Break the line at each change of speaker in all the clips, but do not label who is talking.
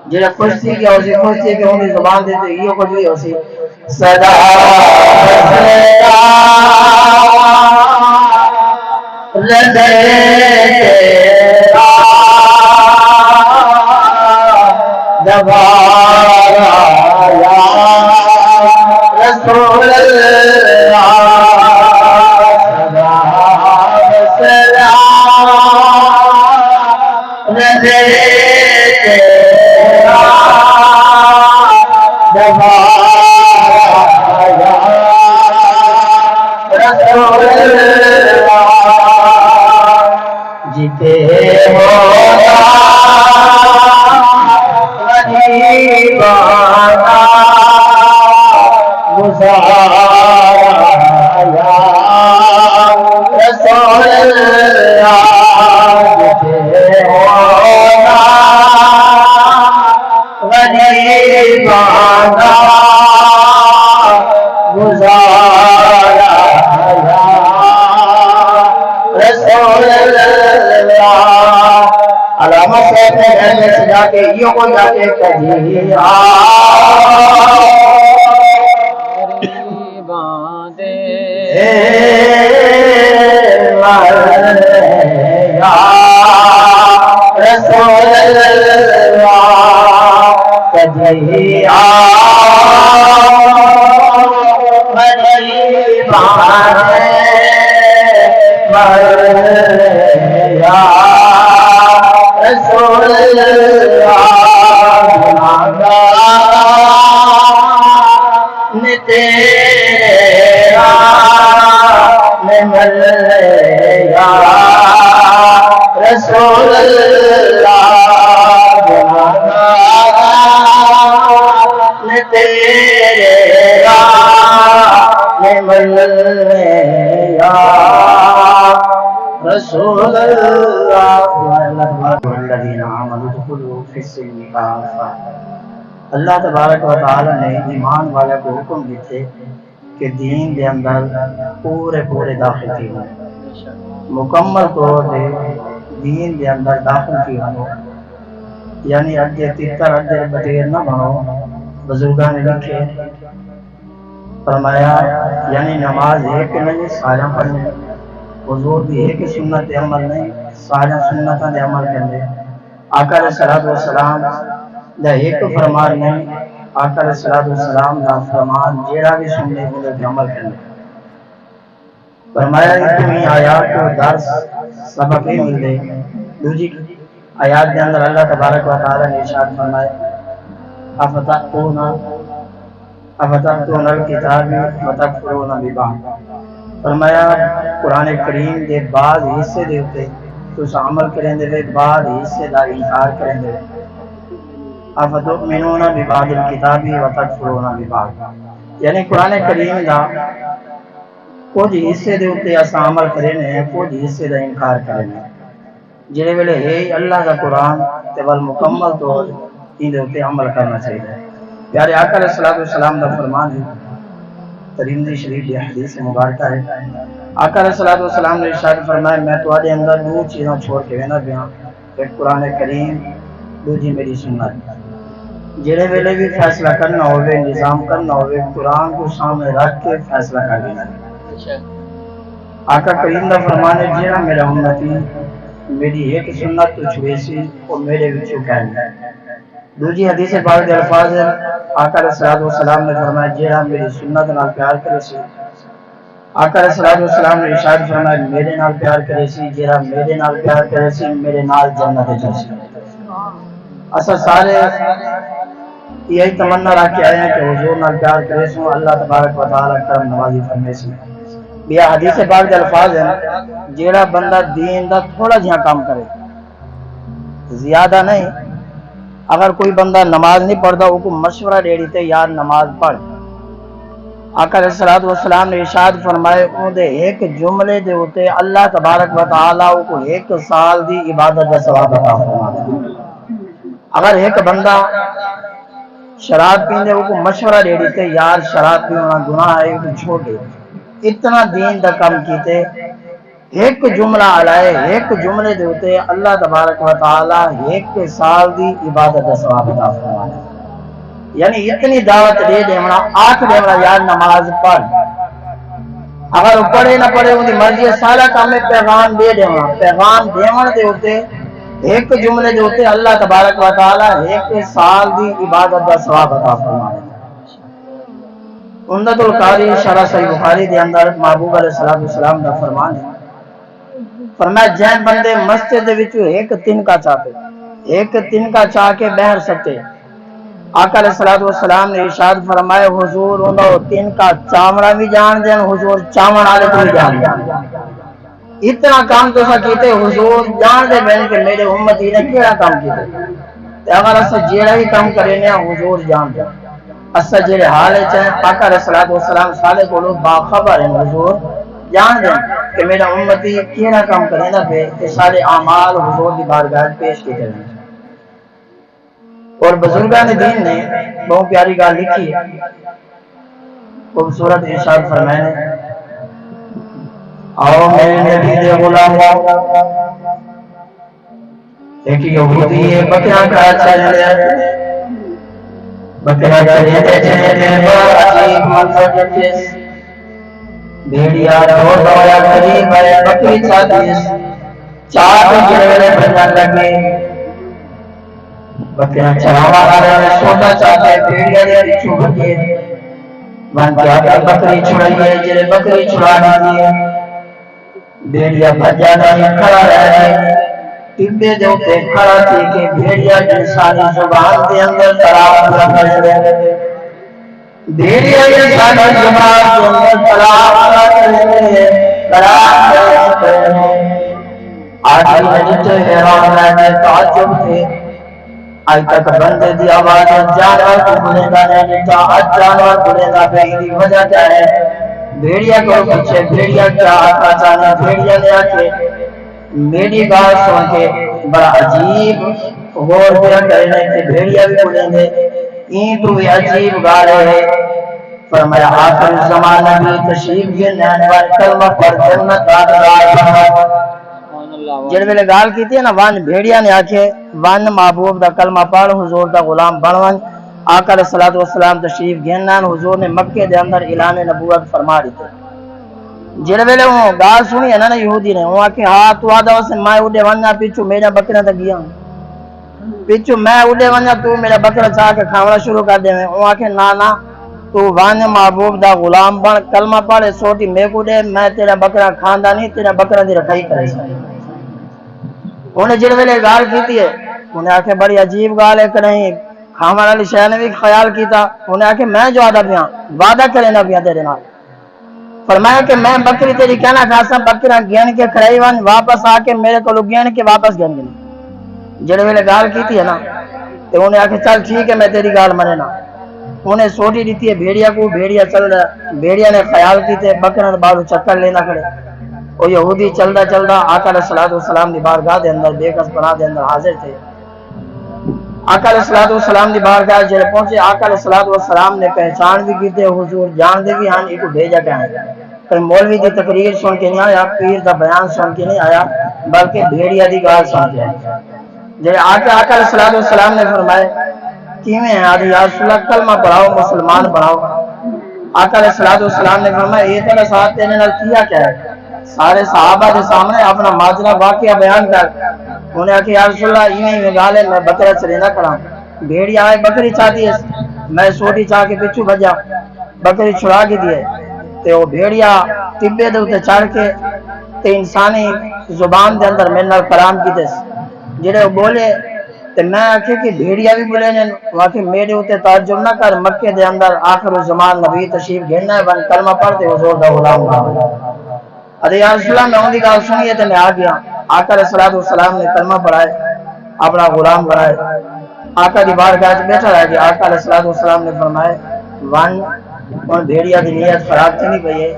جڑا خوش تھی گیا اسی خوش تھی کہ ان کی زبان دے تو یہ کچھ بھی ہو سی صدا رضے دوارا یا رسول اللہ صدا رضے جیتے ہونا غریبانا گزارا یا رسول اللہ جیتے ہونا غریبانا گزارا یا رسول اللہ علامہ صاحب نے گھر میں سجا کے یہ کو جا کے کہی غریباں دے یا رسول اللہ کہی غریباں یا رسول اللہ نے تیرا مل یا رسول اللہ نے تیرا مل یا رسول اللہ الذین آمنوا ادخلوا فی السلم کافہ اللہ تبارک و تعالی نے ایمان والے کو حکم دیتے کہ دین دے اندر پورے داخل کی ہوں مکمل طور پہ دین دے اندر داخل کی ہوں یعنی اڈے تیتر اڈے بٹیر نہ بنو بزرگاں نے لکھے فرمایا یعنی نماز ایک نہیں سارا پڑھنے حضور بھی ایک سنت عمل نہیں سارا سنتاں دے عمل کرنے آقا علیہ الصلوۃ والسلام دا ایک فرمان نہیں آقا علیہ الصلوۃ والسلام دا فرمان جیڑا بھی سننے وہ عمل کرنے فرمایا اتنی آیات کو درس سبق ہی مل دے دوسری آیات کے اندر اللہ تبارک و تعالی نے ارشاد فرمایا افتأتون الکتاب وتکفرون ببعض فرمایا قرآن کریم دے بعض حصے دے ہوتے تو عمل کریں دے بعض حصے دا انکار کریں دے افتؤمنون ببعض الکتاب وتکفرون ببعض یعنی قرآن کریم دا کچھ حصے دے ہوتے اسا عمل کریں کچھ حصے دا انکار کریں جڑے ویلے ہے اللہ دا قرآن تے ول مکمل طور ان دے ہوتے عمل کرنا چاہیے پیارے آقا علیہ الصلوۃ والسلام دا فرمان ہے ترمذی شریف کی حدیث مبارکہ ہے آقا علیہ الصلوۃ والسلام نے ارشاد فرمایا میں تواڈے اندر دو چیزاں چھوڑ کے وینا پیاں ایک قرآن کریم دوسری میری سنت جڑے ویلے بھی فیصلہ کرنا ہوئے نظام کرنا ہوئے قرآن کو سامنے رکھ کے فیصلہ کر لینا آقا کریم دا فرمان ہے جڑا میرا امتی میری ایک سنت تو چھوڑے سی وہ میرے وچوں کہنا دوسری حدیث پاک دے الفاظ ہیں آقا علیہ الصلوۃ والسلام نے فرمایا جڑا میری سنت نال پیار کرے سی آقا علیہ الصلوۃ والسلام نے ارشاد فرمایا میرے نال پیار کرے سی جڑا میرے نال پیار کرے سی میرے نال جنت وچ سی اسا سارے یہی تمنا رکھ کے آئے ہیں کہ حضور نال پیار کرے سو اللہ تبارک و تعالی کرم نوازی فرمائے سی یہ حدیث پاک دے الفاظ ہیں جڑا بندہ دین دا تھوڑا جہا کام کرے زیادہ نہیں اگر کوئی بندہ نماز نہیں پڑھتا وہ کو مشورہ دے دیتے یار نماز پڑھ آقا علیہ الصلوۃ والسلام نے ارشاد فرمائے اون دے ایک جملے دے ہوتے اللہ تبارک و تعالی کو ایک سال دی عبادت کا ثواب عطا فرمائے اگر ایک بندہ شراب پینے وہ کو مشورہ دے دیتے یار شراب پینا گناہ ہے وہ چھوڑ دے اتنا دین دا کم کیتے ایک جملہ علائے ایک جملے دے ہوتے اللہ تبارک و تعالی ایک سال دی عبادت دا ثواب عطا فرمانا. یعنی اتنی دعوت دے دیونا آٹھ دیونا یار نماز پڑھ اگر پڑھے نہ پڑھے ان کی مرضی سارا کام میں پیغام دے دیونا پیغام دیون دے ہوتے ایک جملے دے ہوتے اللہ تبارک و تعالی ایک سال دی عبادت دا ثواب عطا فرمانا. عمدۃ القاری شرح صحیح بخاری دے اندر محبوب علیہ السلام دا فرمان ہے فرمایا جن بندے مسجد دے وچوں ایک تن کا چاہتے ایک تن کا چاہ کے بہر سکتے آقا علیہ السلام نے ارشاد فرمایا حضور انہوں تن کا چامڑا بھی جان دیں حضور چاوڑ والے کو بھی جان دیں اتنا کام تو سا کیتے حضور جان دے بہن کہ میرے امتی نے کیڑا کام کیتے اگر اسا جیڑا ہی کام کرے نے حضور جان دیں اسا جیڑے حال چاہیں آقا علیہ السلام سالے کو لوگ باخبر ہیں حضور جان دیں کہ میرا امتی کیڑا کام کرے نا پہ کہ سارے اعمال حضور دی بارگاہ پیش کی کریں. اور بزرگان دین نے بہت پیاری گال لکھی ہے خوبصورت ارشاد فرمائے آؤ میرے نبی دے غلام ایک یہودی ہے بکرا کا چلے بکرا چلے دے عجیب منظر جس بھیڑیا رو دویا قریب ہے بکری چاہتی چار گرے بننے لگے بکریاں چراوا رہے ہیں سودا چاہتے بھیڑیا دے پیچھے بھگے من کیا کہ بکری چھڑائیے جڑے بکری چھڑا دیے بھیڑیا بھجا نہیں کھڑا رہے ٹبے دے اوپر کھڑا تھی کہ بھیڑیا انسانی زبان دے اندر تراب رکھے بھیڑیا انسانی زبان دے اندر تراب رکھے تراب رکھے آج بھی جتے حیران رہنے تعجب تھے آج تک بندے دی آواز جانور کو بلے گا نہیں چاہت جانور بلے گا بہی وجہ کیا ہے بھیڑیا کو پوچھے بھیڑیا کیا آتا چاہنے بھیڑیا نے آکے میری بات سن کے بڑا عجیب غور پیا کرنے کہ بھیڑیا بھی بلیں گے این تو بھی عجیب گالے ہے فرمایا آخر زمانہ بھی تشریف گرنے والے کلمہ پر جنت آدھگار جڑ ویلے گال کیتی ہے نا وان بھیڑیا نے آکھے وان محبوب دا کلمہ پڑھ حضور دا غلام بنون آقا علیہ السلام تشریف گھنن حضور نے مکے دے اندر اعلان نبوت فرما دیتے جڑ ویلے وہ گال سنی ہے نا یہودی نے وہ آکھے ہاں تو آدھا اسے میں اڑے ونجا پیچھو میرا بکرا تے گیا پیچھو میں اڑے ونجا تو میرا بکرا چاہ کے کھاونا شروع کر دے وہ آکھے نا تو وان محبوب دا غلام بن کلمہ پڑھ سوٹی میں کو دے میں تیرا بکرا کھاندا نہیں تیرا بکرا دی رکھائی کرے انہیں جڑ ویلے گال کیتی ہے انہیں آکھے بڑی عجیب گال ہے کہ نہیں کھاما والی شے نے بھی خیال کیتا انہیں آکھے میں جو آدھا بیاں وعدہ کرے نہ بیاں تیرے نال فرمایا کہ میں بکری تیری کہنا کھاسا بکرا گین کے کھڑائی وان واپس آ کے میرے کو گین کے واپس گین گئی جڑ ویلے گال کیتی ہے نا تو انہیں آکھے چل ٹھیک ہے میں تیری گال منے نا انہیں سوٹی دیتی ہے بھیڑیا کو بھیڑیا چل رہا بھیڑیا نے خیال کیتے بکرا بارو چکر لینا کھڑے وہ یہودی چلدا چلدا آقا علیہ السلام دی بارگاہ دے اندر بے کس پناہ دے اندر حاضر تھے آقا علیہ السلام دی بارگاہ جڑے پہنچے آقا علیہ السلام نے پہچان بھی کیتے حضور جان دے بھی ہاں ایک بھیجا کہ آیا کوئی مولوی دی تقریر سن کے نہیں آیا پیر دا بیان سن کے نہیں آیا بلکہ بھیڑیا دی گال سن کے آیا جڑے آقا علیہ السلام نے فرمایا کیویں ہیں آدھی یا رسول اللہ کلمہ پڑھاؤ مسلمان بناؤ آقا علیہ السلام نے فرمایا یہ تیرا ساتھ تیرے نال کیا کیا ہے سارے صحابہ کے سامنے اپنا ماجرا واقعہ بیان کر انہیں آکھے یا رسول اللہ ایویں میں گالے میں بکرا چرینا کھڑا بھیڑیا آئے بکری چاہتی ہے میں سوٹی چاہ کے پیچھو بجا بکری چھڑا کے دیے تے وہ بھیڑیا ٹبے دے اوتے چڑھ کے تے انسانی زبان دے اندر میرے نال کلام کیتے جڑے وہ بولے تے میں آکھے کہ بھیڑیا بھی بولے نے واقعی میرے اوتے تعجب نہ کر مکے دے اندر آخر زمان نبی تشریف گھننا ہے بن کلمہ پڑھ تے حضور دا غلام بنا ارے یا رسول اللہ میں ان کی گال سنی ہے تو میں آ گیا آقا علیہ السلام نے کلمہ پڑھائے اپنا غلام بنائے آقا دی بارگاہ بیٹھا رہ گیا آقا علیہ السلام نے فرمائے ون ان بھیڑیا کی نیت خراب تھی نہیں پئی ہے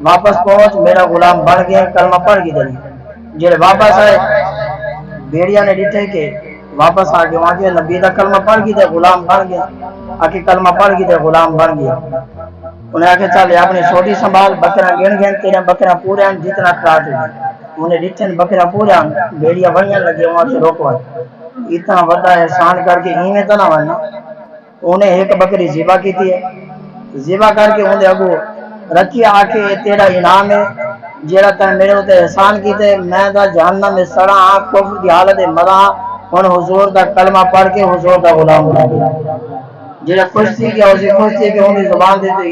واپس پہنچ میرا غلام بن گیا کلمہ پڑھ گئی دلی جڑے واپس آئے بھیڑیا نے ڈٹھے کہ واپس آ گیا وہاں کے نبی دا کلمہ پڑھ گئی تے غلام بن گیا آکے کلمہ پڑھ گئی تے غلام بن گیا انہیں آکھے چل اپنی چھوٹی سنبھال بکرا گن گن تیرے بکرا پورے ہیں جتنا کھڑا تھے انہیں ڈٹھن بکرا پورے ہیں بیڑیا بنیاں لگے وہاں سے روکوا اتنا بڑا احسان کر کے ہی تو نہ ورنا انہیں ایک بکری ذبح کی تھی ذبح کر کے انہیں اگو رکھی آکے تیرا انعام ہے جیڑا تن میرے ہوتے احسان کی تے میں دا جہنم میں سڑا آنکھ کفر دی حالت مرا ان حضور دا کلمہ پڑھ کے حضور دا غلام بنا دیا جیڑا خوش تھی کہ اسی خوش تھی کہ انہیں زبان دیتے